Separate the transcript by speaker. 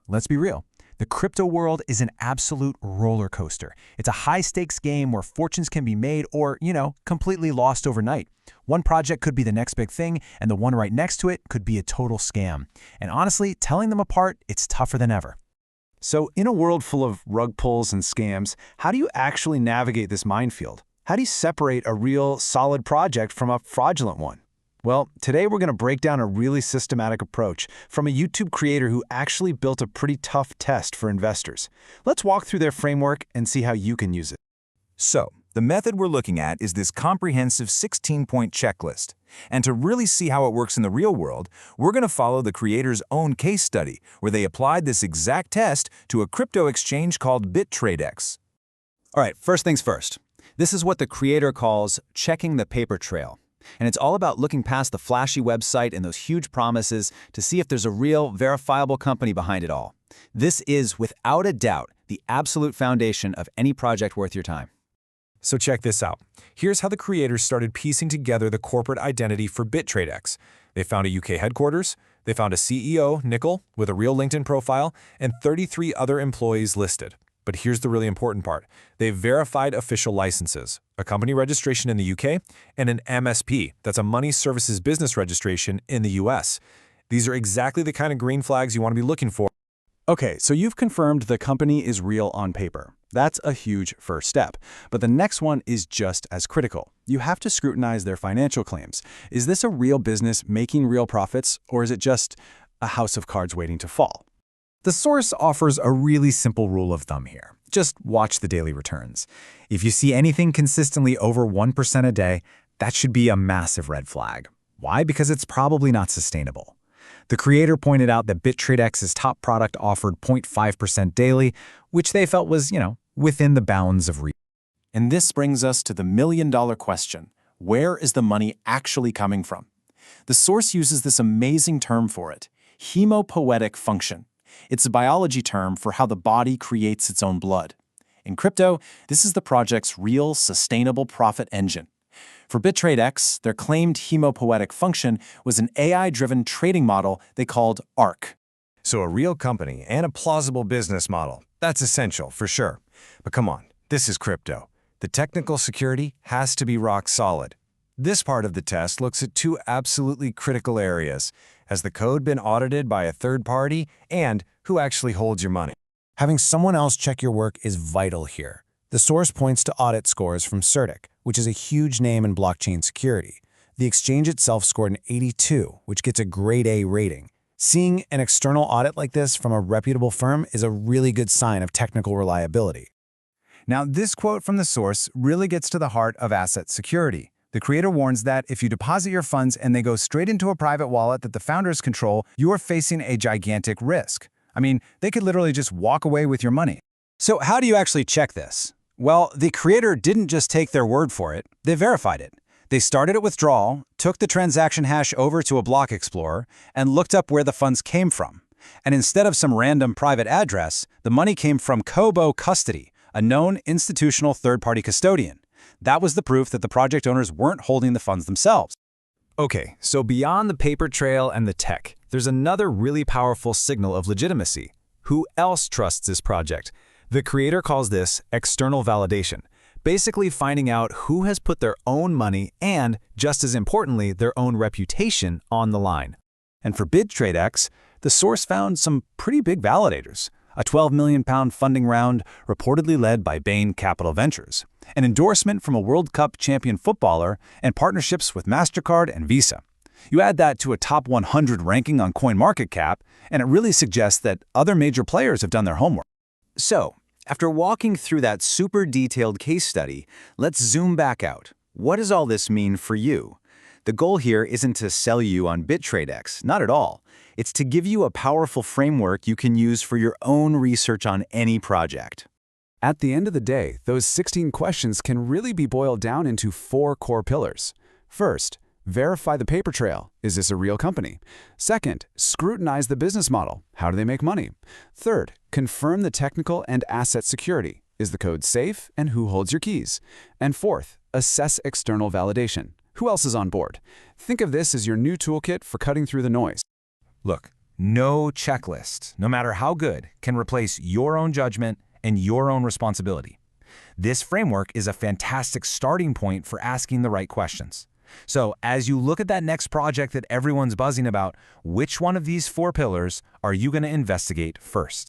Speaker 1: Let's be real. The crypto world is an absolute roller coaster. It's a high-stakes game where fortunes can be made or, completely lost overnight. One project could be the next big thing, and the one right next to it could be a total scam. And honestly, telling them apart, it's tougher than ever.
Speaker 2: So in a world full of rug pulls and scams, how do you actually navigate this minefield? How do you separate a real, solid project from a fraudulent one? Well, today we're going to break down a really systematic approach from a YouTube creator who actually built a pretty tough test for investors. Let's walk through their framework and see how you can use it.
Speaker 3: So, the method we're looking at is this comprehensive 16-point checklist. And to really see how it works in the real world, we're going to follow the creator's own case study, where they applied this exact test to a crypto exchange called BitradeX.
Speaker 4: All right, first things first. This is what the creator calls checking the paper trail. And it's all about looking past the flashy website and those huge promises to see if there's a real, verifiable company behind it all. This is, without a doubt, the absolute foundation of any project worth your time.
Speaker 5: So check this out. Here's how the creators started piecing together the corporate identity for BitradeX. They found a UK headquarters, they found a CEO, Nickel, with a real LinkedIn profile, and 33 other employees listed. But here's the really important part. They've verified official licenses, a company registration in the UK, and an MSP, that's a money services business registration in the US. These are exactly the kind of green flags you want to be looking for.
Speaker 2: Okay, so you've confirmed the company is real on paper. That's a huge first step. But the next one is just as critical. You have to scrutinize their financial claims. Is this a real business making real profits, or is it just a house of cards waiting to fall?
Speaker 1: The source offers a really simple rule of thumb here. Just watch the daily returns. If you see anything consistently over 1% a day, that should be a massive red flag. Why? Because it's probably not sustainable. The creator pointed out that BitradeX's top product offered 0.5% daily, which they felt was, within the bounds of reason.
Speaker 6: And this brings us to the million-dollar question. Where is the money actually coming from? The source uses this amazing term for it, hemopoietic function. It's a biology term for how the body creates its own blood. In crypto, this is the project's real, sustainable profit engine. For BitradeX, their claimed hemopoietic function was an AI-driven trading model they called ARK.
Speaker 3: So a real company and a plausible business model. That's essential, for sure. But come on, this is crypto. The technical security has to be rock solid. This part of the test looks at two absolutely critical areas. Has the code been audited by a third party? And who actually holds your money?
Speaker 7: Having someone else check your work is vital here. The source points to audit scores from CertiK, which is a huge name in blockchain security. The exchange itself scored an 82, which gets a grade A rating. Seeing an external audit like this from a reputable firm is a really good sign of technical reliability.
Speaker 3: Now, this quote from the source really gets to the heart of asset security. The creator warns that if you deposit your funds and they go straight into a private wallet that the founders control, you are facing a gigantic risk. I mean, they could literally just walk away with your money.
Speaker 4: So how do you actually check this? Well, the creator didn't just take their word for it, they verified it. They started at withdrawal, took the transaction hash over to a block explorer, and looked up where the funds came from. And instead of some random private address, the money came from Kobo Custody, a known institutional third-party custodian. That was the proof that the project owners weren't holding the funds themselves.
Speaker 1: Okay, so beyond the paper trail and the tech, there's another really powerful signal of legitimacy. Who else trusts this project? The creator calls this external validation, basically finding out who has put their own money and, just as importantly, their own reputation on the line.
Speaker 2: And for BitradeX, the source found some pretty big validators. A £12 million funding round reportedly led by Bain Capital Ventures, an endorsement from a World Cup champion footballer, and partnerships with MasterCard and Visa. You add that to a top 100 ranking on CoinMarketCap, and it really suggests that other major players have done their homework.
Speaker 4: So, after walking through that super detailed case study, let's zoom back out. What does all this mean for you? The goal here isn't to sell you on BitradeX, not at all. It's to give you a powerful framework you can use for your own research on any project.
Speaker 2: At the end of the day, those 16 questions can really be boiled down into 4 core pillars. First, verify the paper trail. Is this a real company? Second, scrutinize the business model. How do they make money? Third, confirm the technical and asset security. Is the code safe, and who holds your keys? And fourth, assess external validation. Who else is on board? Think of this as your new toolkit for cutting through the noise.
Speaker 3: Look,
Speaker 2: No checklist, no matter how good, can replace your own judgment and your own responsibility. This framework is a fantastic starting point for asking the right questions. So as you look at that next project that everyone's buzzing about, which one of these 4 pillars are you going to investigate first?